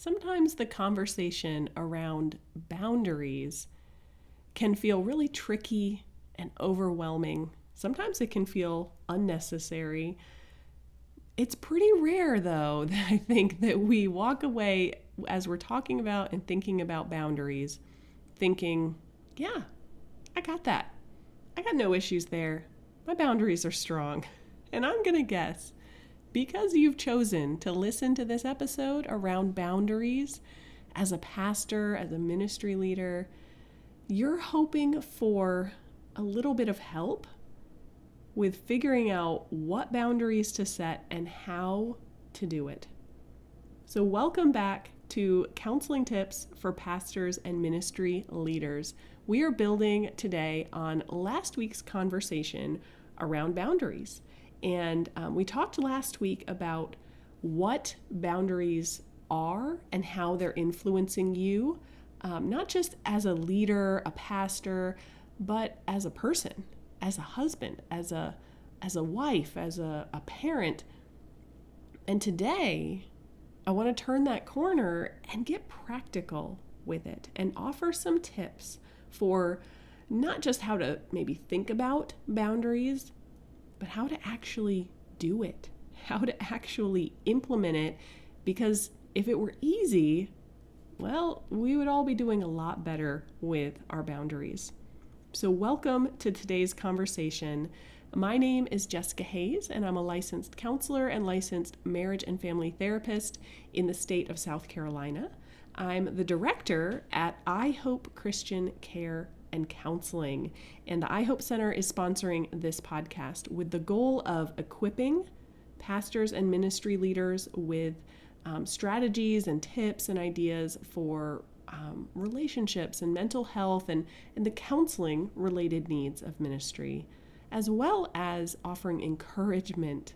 sometimes the conversation around boundaries can feel really tricky and overwhelming. Sometimes it can feel unnecessary. It's pretty rare, though, that I think that we walk away as we're talking about and thinking about boundaries, thinking, yeah, I got that. I got no issues there. My boundaries are strong. And I'm going to guess, because you've chosen to listen to this episode around boundaries as a pastor, as a ministry leader, you're hoping for a little bit of help with figuring out what boundaries to set and how to do it. So welcome back to Counseling Tips for Pastors and Ministry Leaders. We are building today on last week's conversation around boundaries. And we talked last week about what boundaries are and how they're influencing you, not just as a leader, a pastor, but as a person, as a husband, as a wife, as a parent. And today, I want to turn that corner and get practical with it and offer some tips for not just how to maybe think about boundaries, but how to actually do it, how to actually implement it. Because if it were easy, well, we would all be doing a lot better with our boundaries. So welcome to today's conversation. My name is Jessica Hayes, and I'm a licensed counselor and licensed marriage and family therapist in the state of South Carolina. I'm the director at iHope Christian Care and Counseling, and the iHope Center is sponsoring this podcast with the goal of equipping pastors and ministry leaders with strategies and tips and ideas for relationships and mental health and the counseling related needs of ministry, as well as offering encouragement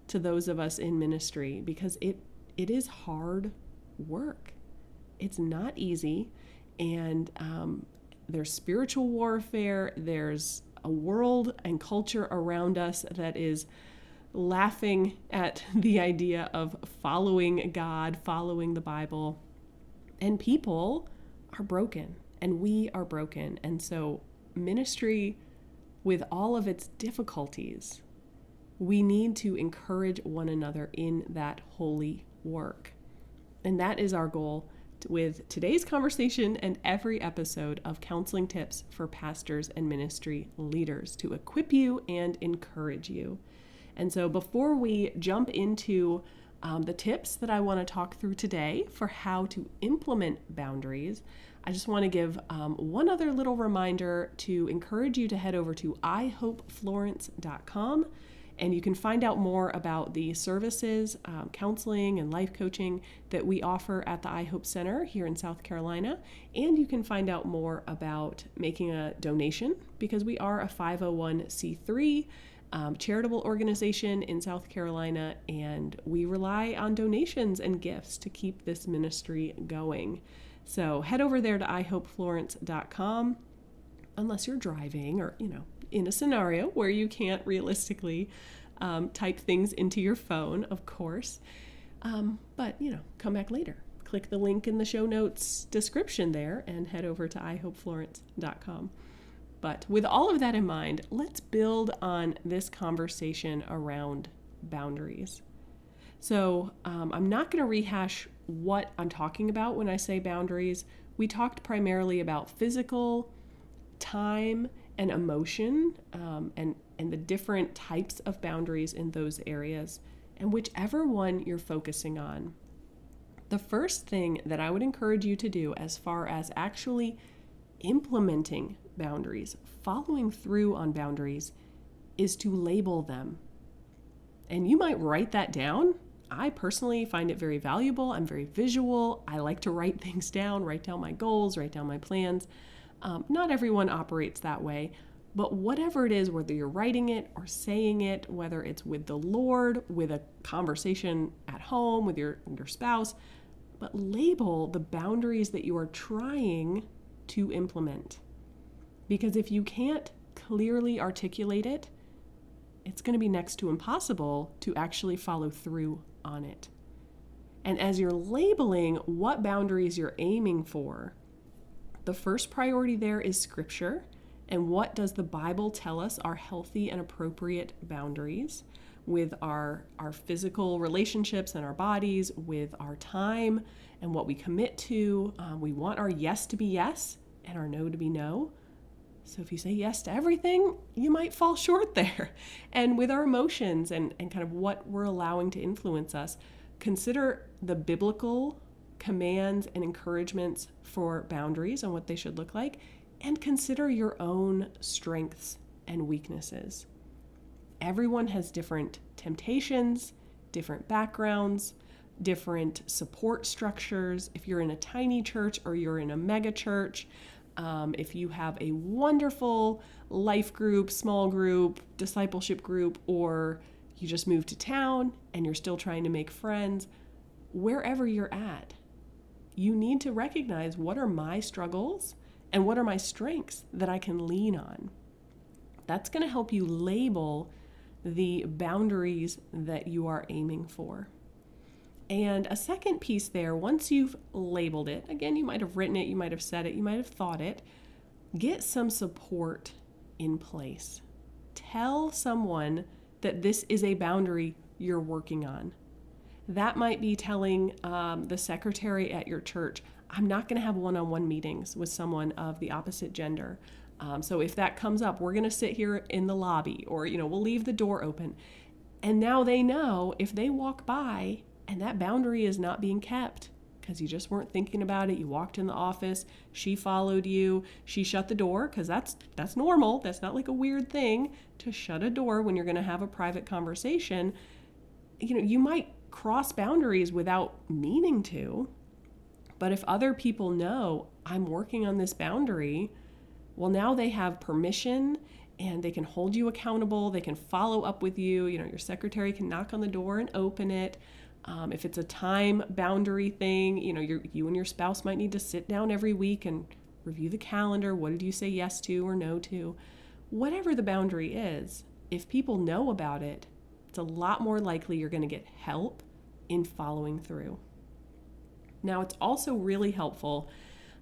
to those of us in ministry, because it is hard work. It's not easy, and there's spiritual warfare, there's a world and culture around us that is laughing at the idea of following God, following the Bible, and people are broken, and we are broken. And so ministry, with all of its difficulties, we need to encourage one another in that holy work. And that is our goal with today's conversation and every episode of Counseling Tips for Pastors and Ministry Leaders, to equip you and encourage you. And so before we jump into the tips that I want to talk through today for how to implement boundaries, I just want to give one other little reminder to encourage you to head over to ihopeflorence.com, and you can find out more about the services, counseling and life coaching that we offer at the iHope Center here in South Carolina. And you can find out more about making a donation, because we are a 501c3 charitable organization in South Carolina, and we rely on donations and gifts to keep this ministry going. So head over there to ihopeflorence.com, unless you're driving or, in a scenario where you can't realistically type things into your phone, of course. But, come back later. Click the link in the show notes description there and head over to ihopeflorence.com. But with all of that in mind, let's build on this conversation around boundaries. So I'm not going to rehash what I'm talking about when I say boundaries. We talked primarily about physical, time, and emotion, and the different types of boundaries in those areas, and whichever one you're focusing on. The first thing that I would encourage you to do as far as actually implementing boundaries, following through on boundaries, is to label them. And you might write that down. I personally find it very valuable. I'm very visual. I like to write things down, write down my goals, write down my plans. Not everyone operates that way, but whatever it is, whether you're writing it or saying it, whether it's with the Lord, with a conversation at home with your spouse, but label the boundaries that you are trying to implement. Because if you can't clearly articulate it, it's going to be next to impossible to actually follow through on it. And as you're labeling what boundaries you're aiming for, the first priority there is scripture. And what does the Bible tell us are healthy and appropriate boundaries with our physical relationships and our bodies, with our time and what we commit to? We want our yes to be yes and our no to be no. So if you say yes to everything, you might fall short there. And with our emotions and kind of what we're allowing to influence us, consider the biblical commands and encouragements for boundaries and what they should look like, and consider your own strengths and weaknesses. Everyone has different temptations, different backgrounds, different support structures. If you're in a tiny church or you're in a mega church, if you have a wonderful life group, small group, discipleship group, or you just moved to town and you're still trying to make friends, wherever you're at, you need to recognize what are my struggles and what are my strengths that I can lean on. That's going to help you label the boundaries that you are aiming for. And a second piece there, once you've labeled it, again, you might have written it, you might have said it, you might have thought it, get some support in place. Tell someone that this is a boundary you're working on. That might be telling the secretary at your church, I'm not going to have one-on-one meetings with someone of the opposite gender. So if that comes up, we're going to sit here in the lobby, or, we'll leave the door open. And now they know if they walk by and that boundary is not being kept because you just weren't thinking about it. You walked in the office, she followed you, she shut the door, because that's normal. That's not like a weird thing to shut a door when you're going to have a private conversation. You might cross boundaries without meaning to, but if other people know I'm working on this boundary, well, now they have permission and they can hold you accountable. They can follow up with you. Your secretary can knock on the door and open it. If it's a time boundary thing, you and your spouse might need to sit down every week and review the calendar. What did you say yes to or no to? Whatever the boundary is, if people know about it, it's a lot more likely you're going to get help in following through. Now, it's also really helpful,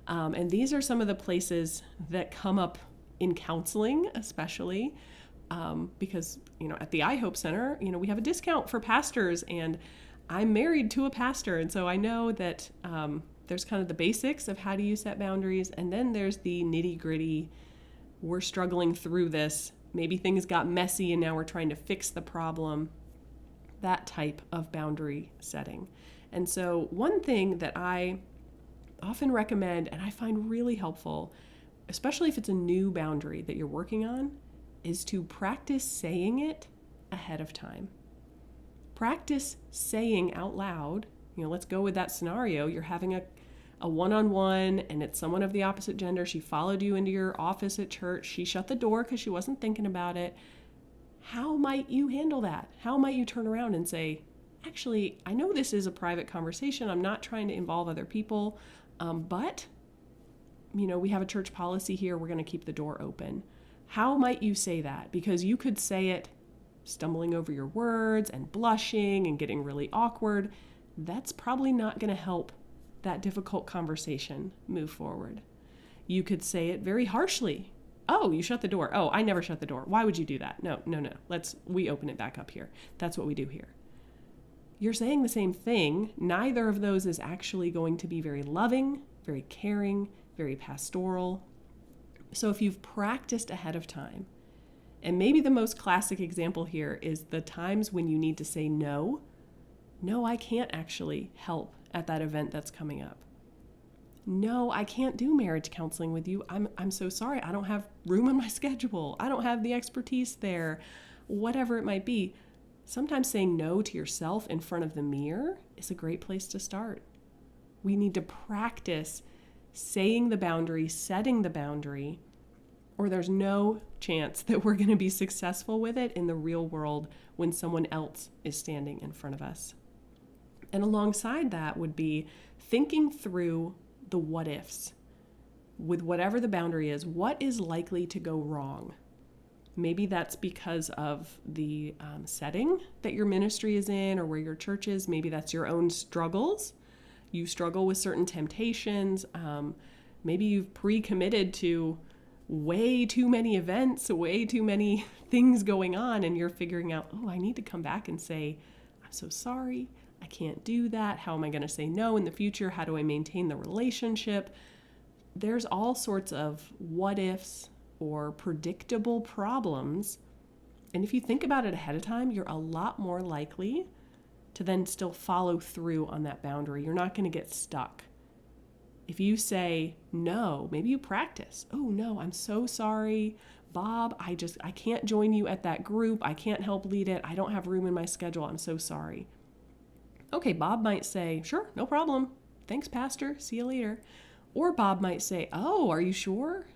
and these are some of the places that come up in counseling, especially because, at the iHope Center, we have a discount for pastors, and I'm married to a pastor, and so I know that there's kind of the basics of how do you set boundaries, and then there's the nitty-gritty, we're struggling through this, maybe things got messy and now we're trying to fix the problem, that type of boundary setting. And so one thing that I often recommend and I find really helpful, especially if it's a new boundary that you're working on, is to practice saying it ahead of time. Practice saying out loud, let's go with that scenario. You're having a one-on-one and it's someone of the opposite gender. She followed you into your office at church. She shut the door because she wasn't thinking about it. How might you handle that? How might you turn around and say, actually, I know this is a private conversation. I'm not trying to involve other people, but we have a church policy here. We're going to keep the door open. How might you say that? Because you could say it stumbling over your words and blushing and getting really awkward. That's probably not going to help that difficult conversation move forward. You could say it very harshly. Oh, you shut the door. Oh, I never shut the door. Why would you do that? No. We open it back up here. That's what we do here. You're saying the same thing. Neither of those is actually going to be very loving, very caring, very pastoral. So if you've practiced ahead of time, and maybe the most classic example here is the times when you need to say no, I can't actually help at that event that's coming up. No, I can't do marriage counseling with you. I'm so sorry. I don't have room in my schedule. I don't have the expertise there. Whatever it might be. Sometimes saying no to yourself in front of the mirror is a great place to start. We need to practice saying the boundary, setting the boundary, or there's no chance that we're going to be successful with it in the real world when someone else is standing in front of us. And alongside that would be thinking through the what ifs. With whatever the boundary is, what is likely to go wrong? Maybe that's because of the setting that your ministry is in or where your church is. Maybe that's your own struggles. You struggle with certain temptations. Maybe you've pre-committed to way too many events, way too many things going on, and you're figuring out, oh, I need to come back and say, I'm so sorry. I can't do that. How am I going to say no in the future? How do I maintain the relationship? There's all sorts of what ifs or predictable problems. And if you think about it ahead of time, you're a lot more likely to then still follow through on that boundary. You're not going to get stuck. If you say no, maybe you practice. Oh no, I'm so sorry, Bob. I can't join you at that group. I can't help lead it. I don't have room in my schedule. I'm so sorry. Okay, Bob might say, sure, no problem. Thanks, Pastor. See you later. Or Bob might say, oh, are you sure?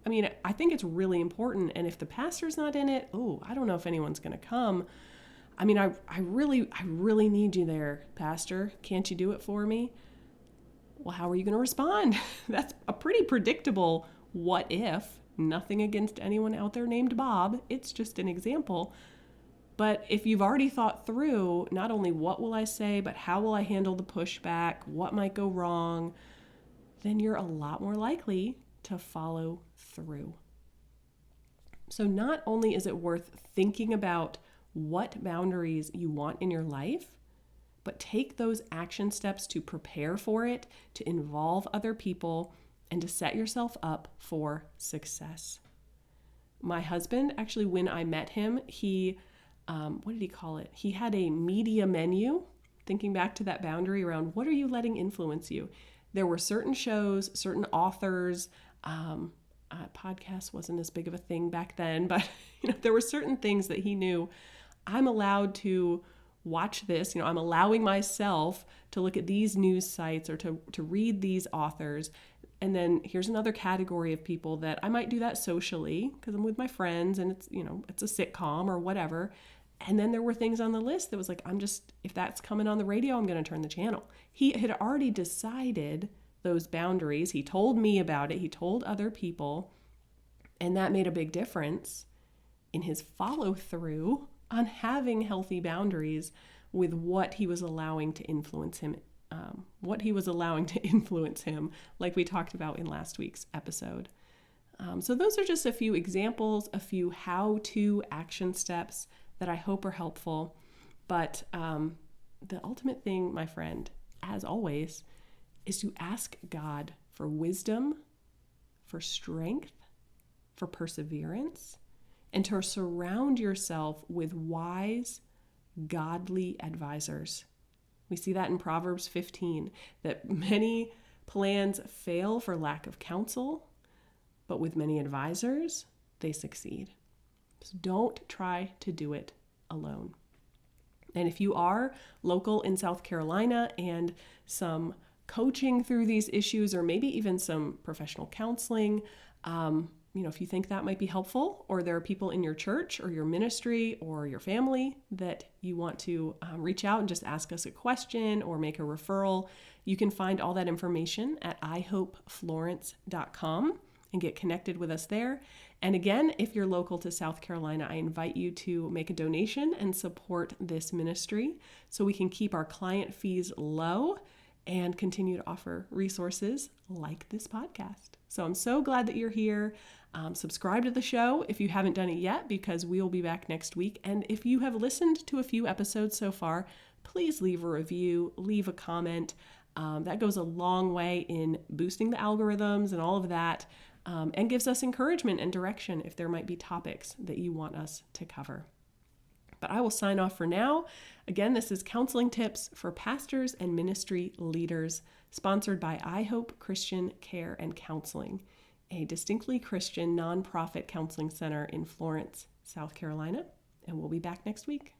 I mean, I think it's really important. And if the pastor's not in it, oh, I don't know if anyone's going to come. I mean, I really need you there, Pastor. Can't you do it for me? Well, how are you going to respond? That's a pretty predictable what if. Nothing against anyone out there named Bob. It's just an example. But if you've already thought through not only what will I say, but how will I handle the pushback, what might go wrong, then you're a lot more likely to follow through. So not only is it worth thinking about what boundaries you want in your life, but take those action steps to prepare for it, to involve other people, and to set yourself up for success. My husband, actually, when I met him, he, what did he call it? He had a media menu, thinking back to that boundary around what are you letting influence you? There were certain shows, certain authors, podcast wasn't as big of a thing back then, but there were certain things that he knew I'm allowed to watch this. I'm allowing myself to look at these news sites or to read these authors. And then here's another category of people that I might do that socially because I'm with my friends and it's a sitcom or whatever. And then there were things on the list that was like, if that's coming on the radio, I'm going to turn the channel. He had already decided those boundaries. He told me about it. He told other people. And that made a big difference in his follow through on having healthy boundaries with what he was allowing to influence him, like we talked about in last week's episode. So those are just a few examples, a few how-to action steps that I hope are helpful. But the ultimate thing, my friend, as always, is to ask God for wisdom, for strength, for perseverance, and to surround yourself with wise, godly advisors. We see that in Proverbs 15, that many plans fail for lack of counsel, but with many advisors, they succeed. So don't try to do it alone. And if you are local in South Carolina and some coaching through these issues, or maybe even some professional counseling, if you think that might be helpful, or there are people in your church or your ministry or your family that you want to reach out and just ask us a question or make a referral, you can find all that information at IHOPeFlorence.com and get connected with us there. And again, if you're local to South Carolina, I invite you to make a donation and support this ministry so we can keep our client fees low and continue to offer resources like this podcast. So I'm so glad that you're here. Subscribe to the show if you haven't done it yet, because we'll be back next week. And if you have listened to a few episodes so far, please leave a review, leave a comment. That goes a long way in boosting the algorithms and all of that, and gives us encouragement and direction if there might be topics that you want us to cover. But I will sign off for now. Again, this is Counseling Tips for Pastors and Ministry Leaders, sponsored by iHope Christian Care and Counseling, a distinctly Christian nonprofit counseling center in Florence, South Carolina. And we'll be back next week.